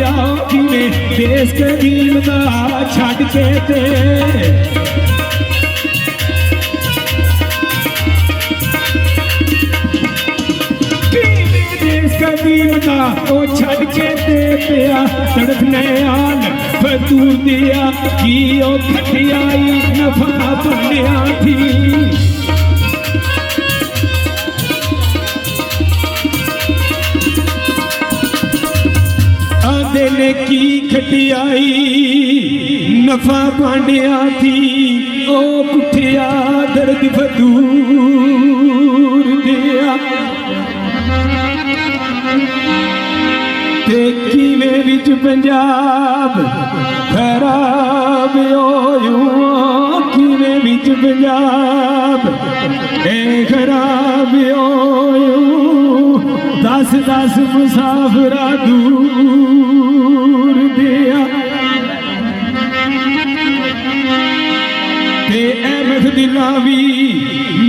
दिया किवें देश कदीम दा छड्ड के ते कदीम दा ओ छड़ के दे पिया तड़फने आल फतूर दिया की ओ खटियाई नफा बनया थी आदे ने की खटियाई नफा बनया थी ओ कुठिया दर्द फतूर दिया किवें विच पंजाब खराब होयूं किवें विच पंजाब खराब होयूं दस दस मुसाफिरा दूर दिया ते अहमद दिला भी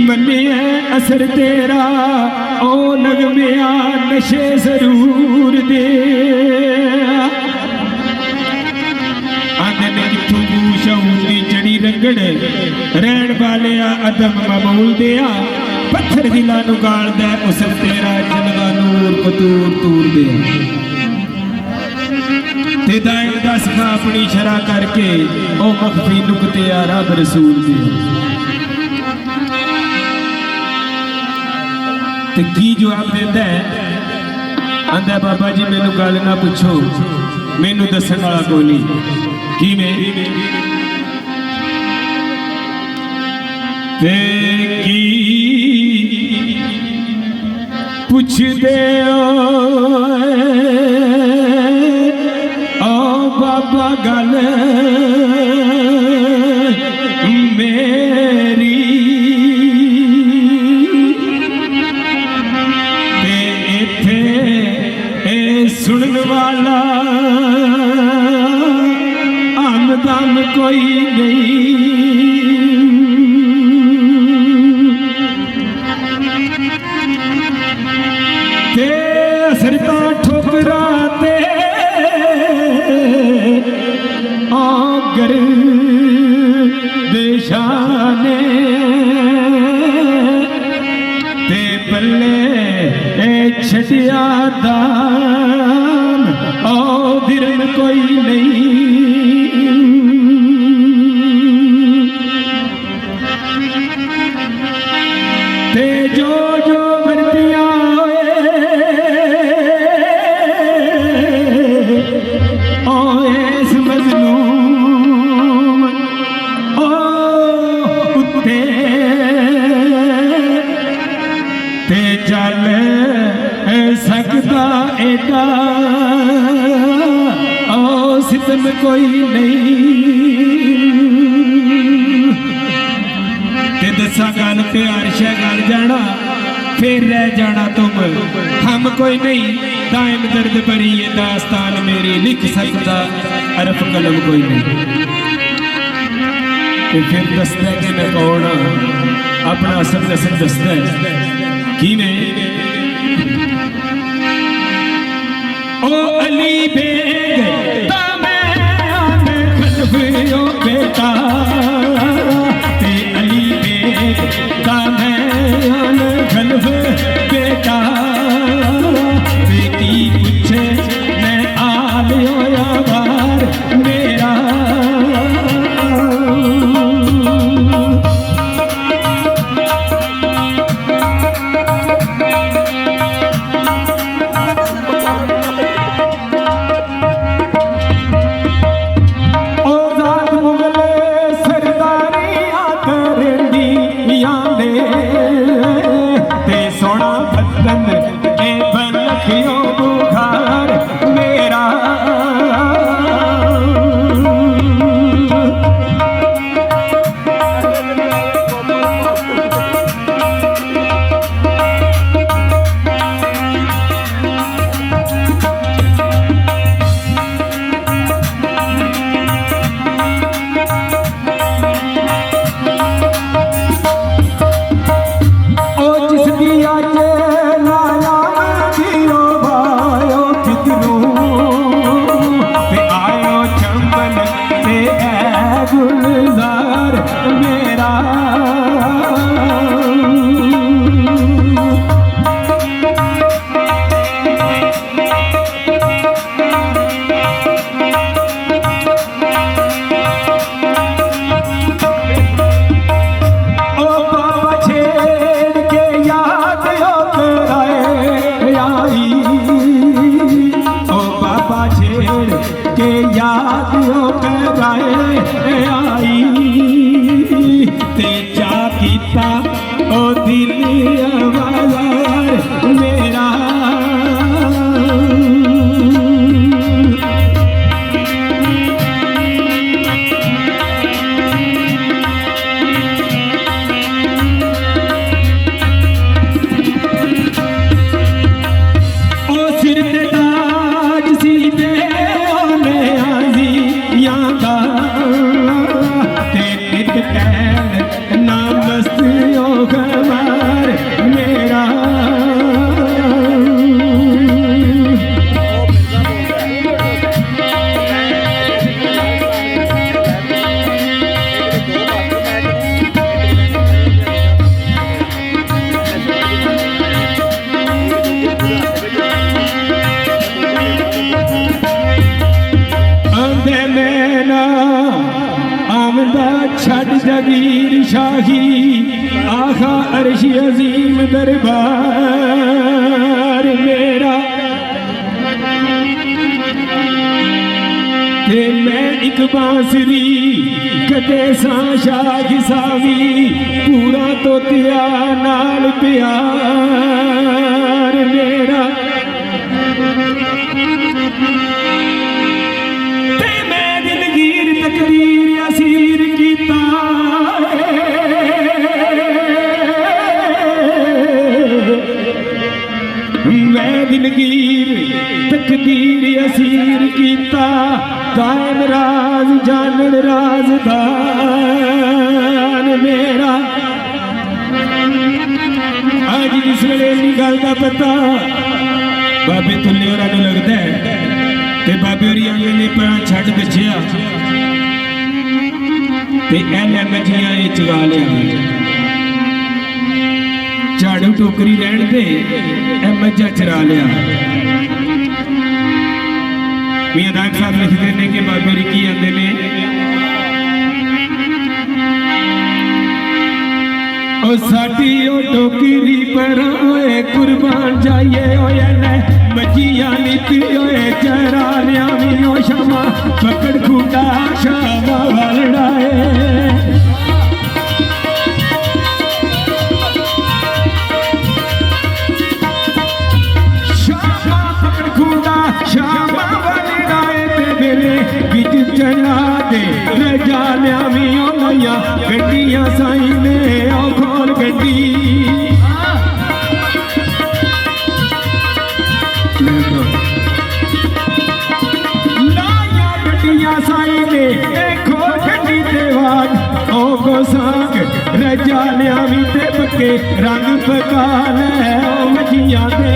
मन्निया असर तेरा ओ नगमिया नशे जरूर दे आंदे ने जिथों शऊदी जड़ी रंगड़ रहन वाले अदम मबूल दिया पत्थर दिला नू गालदा उसर तेरा जलवा नूर कतूर तूर दे ते दायम दस खा अपनी शरा करके ओ मखफी नुकते आ रब रसूल दे ते की जवाब देता है आंदा बाबा जी मैनू गल ना पूछो मैनू दसन वाला कोई नहीं की में ते की पुछदे ओ बाबा गल मेरी सुनन वाला आमदम कोई नहीं ते असरता ठोकरा ते आगर देशाने ते बल्ले छटिया दान ओ दिरन कोई नहीं ते जो जो वर्दियां ओ इस मजलूम ओ उत्ते ते चल सकता एडा ओ सितम कोई नहीं ते दसा गल ते अर्शा गल जाना फिर रह जाना तुम हम कोई नहीं दायम दर्द भरी ये दास्तान मेरी लिख सकता अरफ कलम कोई नहीं ते फिर दसदा कि मैं कौन अपना असल नसल दसदा की में ओ अली बेग तामे आने खलफियो बेटा ते अली बेग तामे आने खलफ बेटा बेटी पूछे मैं आलियो या बार मेरा गुलजार मेरा के याद होकर आई ते जा कीता ओ दिल आवाज़ मेरा ओ सिर ते ताज सी दे छड़ जगीर शाही आखा अर्श अजीम दरबार मेरा ते मैं एक बांसुरी कदे सा शाख सावी पूरा तोतिया नाल प्यार मेरा ते मैं दिलगीर तकदीर असीर मैं दिलगीर तकदीर असीर कीता कायम राज जानन राजदान मेरा आज जिस वेले इन्नी गल का पता बाबे तुल्ले होरां नूं लगदा है ते बाबे होरी आंदे ने प्राण छड्ड बचिया ते ऐ मच्छियां ये चुगा लिया झाड़ू टोकरी रहन दे ए मज्झा चरा लिया मियां नायक साहब लिखते हैं कि बाबे होरी की आंदे ने ओ साडी ओ टोकरी पर ओए कुर्बान जाइए ओए ने मच्छियां नीति ओए चरा लिया वी ओ शमा पकड़ खूंटा शामा वालड़ाए शामा वालड़ाए ते मेरे बिच चला दे रजा लिया वी ओ नैया गड्डियां साई ने ओ खोल गड्डी लाया गड्डियां साई ने खोल गड्डी ते वाज ओ गोसांग रजा लिया वी ते पक्के रंग पका ले ओ मच्छियां दे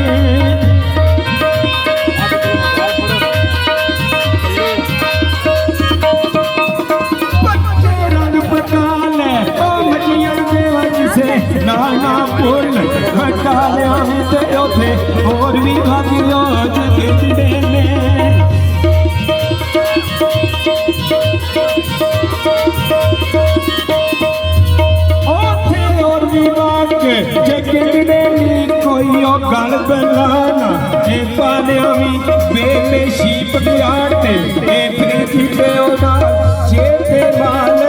नाना पुल हटा लिया ते उथे होर भी भागियो जगड़े ने उथे होर भी भाग जगड़े कोई ओ गल बनाना ए पालिया भी बेले शीप दियाड़ ते फिर किते ओदा चेते माल